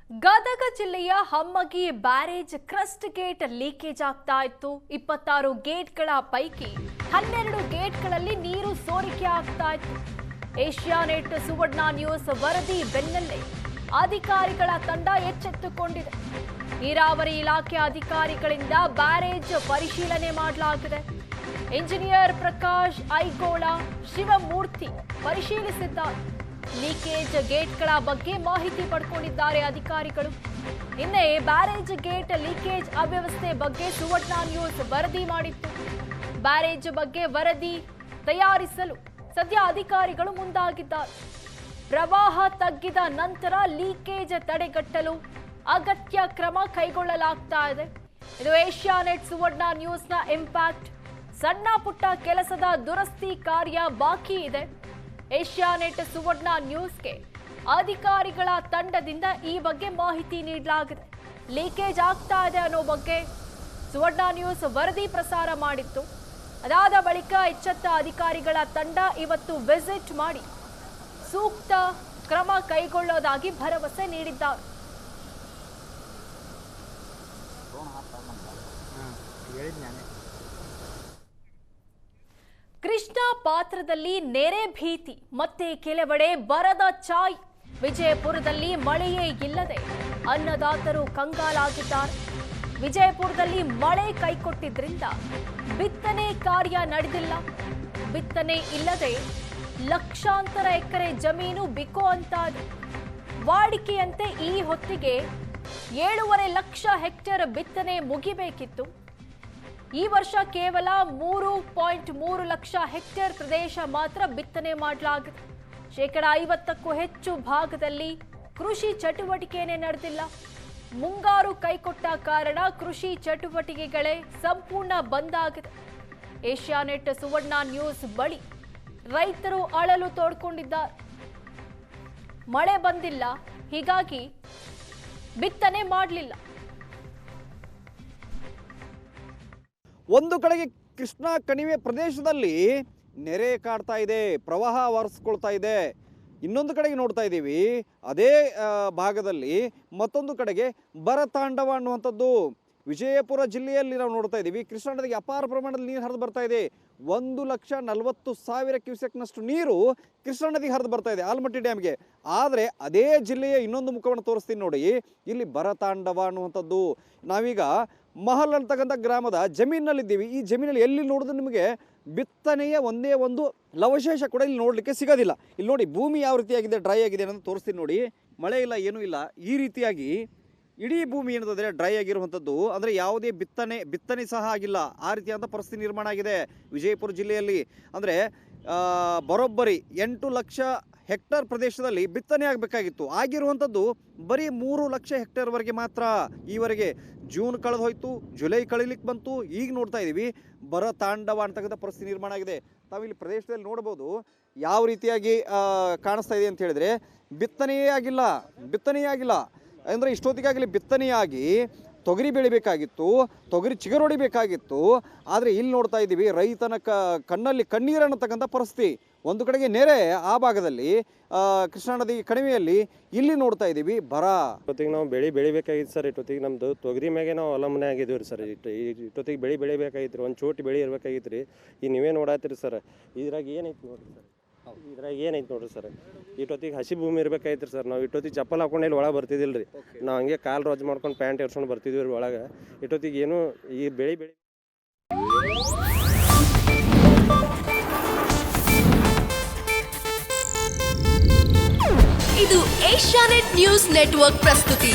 ಗದಗ ಜಿಲ್ಲೆಯ ಹಮ್ಮಗಿ barrage crust gate leakage ಆಗ್ತಾ ಇತ್ತು. 26 ಗೇಟ್ಗಳ ಪೈಕಿ 12 ಗೇಟ್ಗಳಲ್ಲಿ ನೀರು ಸೋರಿಕೆ ಆಗ್ತಾ ಇತ್ತು. ಏಷ್ಯಾನೆಟ್ ಸುವರ್ಣ ನ್ಯೂಸ್ ವರದಿ ಬೆನ್ನಲ್ಲೇ ಅಧಿಕಾರಿಗಳ ತಂಡ ಎಚ್ಚೆತ್ತುಕೊಂಡಿದೆ. ನೀರಾವರಿ ಇಲಾಖೆ ಅಧಿಕಾರಿಗಳಿಂದ ಬ್ಯಾರೇಜ್ ಪರಿಶೀಲನೆ ಮಾಡಲಾಗಿದೆ. ಇಂಜಿನಿಯರ್ ಪ್ರಕಾಶ್ ಐಗೋಳ ಶಿವಮೂರ್ತಿ ಪರಿಶೀಲಿಸಿದ್ದಾರೆ. ಲೀಕೇಜ್ ಗೇಟ್ಗಳ ಬಗ್ಗೆ ಮಾಹಿತಿ ಪಡೆದುಕೊಂಡಿದ್ದಾರೆ ಅಧಿಕಾರಿಗಳು. ನಿನ್ನೆ ಬ್ಯಾರೇಜ್ ಗೇಟ್ ಲೀಕೇಜ್ ಅವ್ಯವಸ್ಥೆ ಬಗ್ಗೆ ಸುವರ್ಣ ನ್ಯೂಸ್ ವರದಿ ಮಾಡಿತ್ತು. ಬ್ಯಾರೇಜ್ ಬಗ್ಗೆ ವರದಿ ತಯಾರಿಸಲು ಸದ್ಯ ಅಧಿಕಾರಿಗಳು ಮುಂದಾಗಿದ್ದಾರೆ. ಪ್ರವಾಹ ತಗ್ಗಿದ ನಂತರ ಲೀಕೇಜ್ ತಡೆಗಟ್ಟಲು ಅಗತ್ಯ ಕ್ರಮ ಕೈಗೊಳ್ಳಲಾಗ್ತಾ ಇದೆ. ಇದು ಏಷ್ಯಾನೆಟ್ ಸುವರ್ಣ ನ್ಯೂಸ್ನ ಇಂಪ್ಯಾಕ್ಟ್. ಸಣ್ಣ ಪುಟ್ಟ ಕೆಲಸದ ದುರಸ್ತಿ ಕಾರ್ಯ ಬಾಕಿ ಇದೆ. ಏಷ್ಯಾನೆಟ್ ಸುವರ್ಣ ನ್ಯೂಸ್ಗೆ ಅಧಿಕಾರಿಗಳ ತಂಡದಿಂದ ಈ ಬಗ್ಗೆ ಮಾಹಿತಿ ನೀಡಲಾಗಿದೆ. ಲೀಕೇಜ್ ಆಗ್ತಾ ಇದೆ ಅನ್ನೋ ಬಗ್ಗೆ ಸುವರ್ಣ ನ್ಯೂಸ್ ವರದಿ ಪ್ರಸಾರ ಮಾಡಿತ್ತು. ಅದಾದ ಬಳಿಕ ಎಚ್ಚೆತ್ತ ಅಧಿಕಾರಿಗಳ ತಂಡ ಇವತ್ತು ವಿಸಿಟ್ ಮಾಡಿ ಸೂಕ್ತ ಕ್ರಮ ಕೈಗೊಳ್ಳೋದಾಗಿ ಭರವಸೆ ನೀಡಿದ್ದಾರೆ. ಕೃಷ್ಣಾ ಪಾತ್ರದಲ್ಲಿ ನೆರೆ ಭೀತಿ, ಮತ್ತೆ ಕೆಲವೆಡೆ ಬರದ ಛಾಯೆ. ವಿಜಯಪುರದಲ್ಲಿ ಮಳೆಯೇ ಇಲ್ಲದೆ ಅನ್ನದಾತರು ಕಂಗಾಲಾಗಿದ್ದಾರೆ. ವಿಜಯಪುರದಲ್ಲಿ ಮಳೆ ಕೈಕೊಟ್ಟಿದ್ರಿಂದ ಬಿತ್ತನೆ ಕಾರ್ಯ ನಡೆದಿಲ್ಲ. ಬಿತ್ತನೆ ಇಲ್ಲದೆ ಲಕ್ಷಾಂತರ ಎಕರೆ ಜಮೀನು ಬಿಕೋ ಅಂತಾಗಿದೆ. ವಾಡಿಕೆಯಂತೆ ಈ ಹೊತ್ತಿಗೆ 7.5 ಲಕ್ಷ ಹೆಕ್ಟೇರ್ ಬಿತ್ತನೆ ಮುಗಿಬೇಕಿತ್ತು. ಈ ವರ್ಷ ಕೇವಲ 3.3 ಲಕ್ಷ ಹೆಕ್ಟೇರ್ ಪ್ರದೇಶ ಮಾತ್ರ ಬಿತ್ತನೆ ಮಾಡಲಾಗಿದೆ. 50%ಕ್ಕೂ ಹೆಚ್ಚು ಭಾಗದಲ್ಲಿ ಕೃಷಿ ಚಟುವಟಿಕೆನೇ ನಡೆದಿಲ್ಲ. ಮುಂಗಾರು ಕೈಕೊಟ್ಟ ಕಾರಣ ಕೃಷಿ ಚಟುವಟಿಕೆಗಳೇ ಸಂಪೂರ್ಣ ಬಂದ್ ಆಗಿದೆ. ಏಷ್ಯಾನೆಟ್ ಸುವರ್ಣ ನ್ಯೂಸ್ ಬಳಿ ರೈತರು ಅಳಲು ತೋಡ್ಕೊಂಡಿದ್ದಾರೆ. ಮಳೆ ಬಂದಿಲ್ಲ, ಹೀಗಾಗಿ ಬಿತ್ತನೆ ಮಾಡಲಿಲ್ಲ. ಒಂದು ಕಡೆಗೆ ಕೃಷ್ಣಾ ಕಣಿವೆ ಪ್ರದೇಶದಲ್ಲಿ ನೆರೆ ಕಾಡ್ತಾ ಇದೆ, ಪ್ರವಾಹ ಆವರಿಸ್ಕೊಳ್ತಾ ಇದೆ. ಇನ್ನೊಂದು ಕಡೆಗೆ ನೋಡ್ತಾ ಇದ್ದೀವಿ, ಅದೇ ಭಾಗದಲ್ಲಿ ಮತ್ತೊಂದು ಕಡೆಗೆ ಬರತಾಂಡವ ಅನ್ನುವಂಥದ್ದು. ವಿಜಯಪುರ ಜಿಲ್ಲೆಯಲ್ಲಿ ನಾವು ನೋಡ್ತಾ ಇದ್ದೀವಿ, ಕೃಷ್ಣಾ ನದಿಗೆ ಅಪಾರ ಪ್ರಮಾಣದಲ್ಲಿ ನೀರು ಹರಿದು ಬರ್ತಾ ಇದೆ. 1,40,000 ಕ್ಯೂಸೆಕ್ನಷ್ಟು ನೀರು ಕೃಷ್ಣಾ ನದಿಗೆ ಹರಿದು ಬರ್ತಾ ಇದೆ ಆಲಮಟ್ಟಿ ಡ್ಯಾಮ್ಗೆ. ಆದರೆ ಅದೇ ಜಿಲ್ಲೆಯ ಇನ್ನೊಂದು ಮುಖವನ್ನು ತೋರಿಸ್ತೀನಿ ನೋಡಿ, ಇಲ್ಲಿ ಬರತಾಂಡವ ಅನ್ನುವಂಥದ್ದು. ನಾವೀಗ ಮಹಲ್ ಅಂತಕ್ಕಂಥ ಗ್ರಾಮದ ಜಮೀನಿನಲ್ಲಿದ್ದೀವಿ. ಈ ಜಮೀನಲ್ಲಿ ಎಲ್ಲಿ ನೋಡಿದ್ರು ನಿಮಗೆ ಬಿತ್ತನೆಯ ಒಂದೇ ಒಂದು ಲವಶೇಷ ಕೂಡ ಇಲ್ಲಿ ನೋಡಲಿಕ್ಕೆ ಸಿಗೋದಿಲ್ಲ. ಇಲ್ಲಿ ನೋಡಿ ಭೂಮಿ ಯಾವ ರೀತಿಯಾಗಿದೆ, ಡ್ರೈ ಆಗಿದೆ ಅನ್ನೋದು ತೋರಿಸ್ತೀನಿ ನೋಡಿ. ಮಳೆ ಇಲ್ಲ, ಏನೂ ಇಲ್ಲ. ಈ ರೀತಿಯಾಗಿ ಇಡೀ ಭೂಮಿ ಏನಂತಂದರೆ ಡ್ರೈ ಆಗಿರುವಂಥದ್ದು. ಅಂದರೆ ಯಾವುದೇ ಬಿತ್ತನೆ ಸಹ ಆಗಿಲ್ಲ. ಆ ರೀತಿಯಾದ ಪರಿಸ್ಥಿತಿ ನಿರ್ಮಾಣ ಆಗಿದೆ ವಿಜಯಪುರ ಜಿಲ್ಲೆಯಲ್ಲಿ. ಅಂದರೆ ಬರೋಬ್ಬರಿ 8 ಲಕ್ಷ ಹೆಕ್ಟೇರ್ ಪ್ರದೇಶದಲ್ಲಿ ಬಿತ್ತನೆ ಆಗಬೇಕಾಗಿತ್ತು. ಆಗಿರುವಂಥದ್ದು ಬರೀ 3 ಲಕ್ಷ ಹೆಕ್ಟೇರ್ವರೆಗೆ ಮಾತ್ರ. ಈವರೆಗೆ ಜೂನ್ ಕಳೆದು ಹೋಯಿತು, ಜುಲೈ ಕಳೀಲಿಕ್ಕೆ ಬಂತು. ಈಗ ನೋಡ್ತಾ ಇದ್ದೀವಿ ಬರ ತಾಂಡವ ಅಂತಕ್ಕಂಥ ಪರಿಸ್ಥಿತಿ ನಿರ್ಮಾಣ ಆಗಿದೆ. ತಾವಿಲ್ಲಿ ಪ್ರದೇಶದಲ್ಲಿ ನೋಡ್ಬೋದು ಯಾವ ರೀತಿಯಾಗಿ ಕಾಣಿಸ್ತಾ ಇದೆ ಅಂತ ಹೇಳಿದ್ರೆ, ಬಿತ್ತನೆಯೇ ಆಗಿಲ್ಲ. ಅಂದರೆ ಇಷ್ಟೊತ್ತಿಗಾಗಲಿ ಬಿತ್ತನೆಯಾಗಿ ತೊಗರಿ ಬೆಳಿಬೇಕಾಗಿತ್ತು, ತೊಗರಿ ಚಿಗುರೊಡಿಬೇಕಾಗಿತ್ತು. ಆದರೆ ಇಲ್ಲಿ ನೋಡ್ತಾ ಇದ್ದೀವಿ ರೈತನ ಕಣ್ಣಲ್ಲಿ ಕಣ್ಣೀರನ್ನತಕ್ಕಂಥ ಪರಿಸ್ಥಿತಿ. ಒಂದು ಕಡೆಗೆ ನೆರೆ ಆ ಭಾಗದಲ್ಲಿ ಕೃಷ್ಣಾ ನದಿ ಕಣಿವೆಯಲ್ಲಿ, ಇಲ್ಲಿ ನೋಡ್ತಾ ಇದ್ದೀವಿ ಬರ. ಇಷ್ಟೊತ್ತಿಗೆ ನಾವು ಬೆಳಿಬೇಕಾಗಿತ್ತು ಸರ್. ಇಷ್ಟೊತ್ತಿಗೆ ನಮ್ಮದು ತೊಗರಿ ಮ್ಯಾಗೆ ನಾವು ಅವಲಂಬನೆ ಆಗಿದ್ದೀವಿ ರೀ ಸರ್. ಇಷ್ಟೊತ್ತಿಗೆ ಬೆಳಿಬೇಕಾಗಿತ್ತು ರೀ, ಒಂದು ಚೋಟಿ ಬೆಳೆ ಇರಬೇಕಾಗಿತ್ತು ರೀ. ಈಗ ನೀವೇ ನೋಡಾತ್ತೀರಿ ಸರ್, ಇದ್ರಾಗ ಏನೈತಿ ನೋಡಿರಿ ಸರ್. ಇಷ್ಟೊತ್ತಿಗೆ ಹಸಿ ಭೂಮಿ ಇರಬೇಕಾಗಿತ್ತು ಸರ್. ನಾವು ಇಷ್ಟೊತ್ತಿಗೆ ಚಪ್ಪಲ್ ಹಾಕೊಂಡು ಇಲ್ಲಿ ಒಳಗೆ ಬರ್ತಿದ್ದಿಲ್ಲ ರೀ. ನಾವು ಹಂಗೆ ಕಾಲು ರೋಜ್ ಮಾಡ್ಕೊಂಡು ಪ್ಯಾಂಟ್ ಏರ್ಸ್ಕೊಂಡು ಬರ್ತಿದ್ವಿ ರೀ ಒಳಗೆ. ಇಷ್ಟೊತ್ತಿಗೆ ಏನು ಈ ಬೆಳೆ ಇದು ಏಷ್ಯಾನೆಟ್ ನ್ಯೂಸ್ ನೆಟ್ವರ್ಕ್ ಪ್ರಸ್ತುತಿ.